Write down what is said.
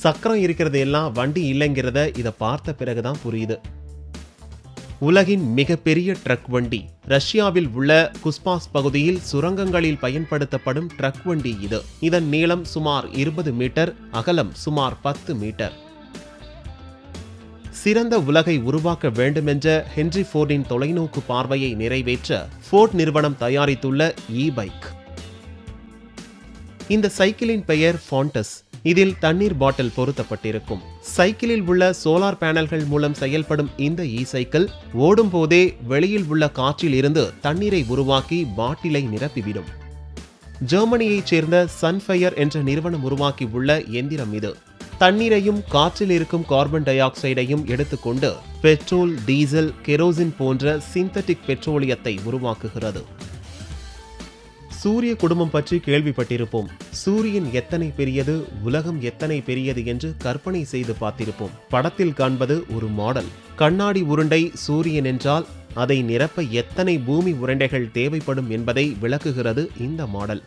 சக்கரம் இருக்கிறது எல்லாம் வண்டி இல்லைங்கிறத இதை பார்த்த பிறகுதான் புரியுது. உலகின் மிகப்பெரிய ட்ரக் வண்டி ரஷ்யாவில் உள்ள குஸ்பாஸ் பகுதியில் சுரங்கங்களில் பயன்படுத்தப்படும் ட்ரக் வண்டி இது. இதன் நீளம் சுமார் 20 மீட்டர், அகலம் சுமார் 10 மீட்டர். சிறந்த உலகை உருவாக்க வேண்டுமென்ற ஹென்றி ஃபோர்டின் தொலைநோக்கு பார்வையை நிறைவேற்ற ஃபோர்ட் நிறுவனம் தயாரித்துள்ள இ-பைக். இந்த சைக்கிளின் பெயர் ஃபாண்டஸ். இதில் தண்ணீர் பாட்டில் பொருத்தப்பட்டிருக்கும். சைக்கிளில் உள்ள சோலார் பேனல்கள் மூலம் செயல்படும் இந்த இ-சைக்கிள் ஓடும் போதே வெளியில் உள்ள காற்றில் இருந்து தண்ணீரை உருவாக்கி பாட்டிலை நிரப்பிவிடும். ஜெர்மனியைச் சேர்ந்த சன்ஃபயர் என்ற நிறுவனம் உருவாக்கி உள்ள எந்திரம் இது. தண்ணீரையும் காற்றில் இருக்கும் கார்பன் டை ஆக்சைடையும் எடுத்துக்கொண்டு பெட்ரோல், டீசல், கெரோசின் போன்ற சிந்தட்டிக் பெட்ரோலியத்தை உருவாக்குகிறது. சூரிய குடும்பம் பற்றி கேள்விப்பட்டிருப்போம். சூரியன் எத்தனை பெரியது, உலகம் எத்தனை பெரியது என்று கற்பனை செய்து பார்த்திருப்போம். படத்தில் காண்பது ஒரு மாடல். கண்ணாடி உருண்டை சூரியன் என்றால் அதை நிரப்ப எத்தனை பூமி உருண்டைகள் தேவைப்படும் என்பதை விளக்குகிறது இந்த மாடல்.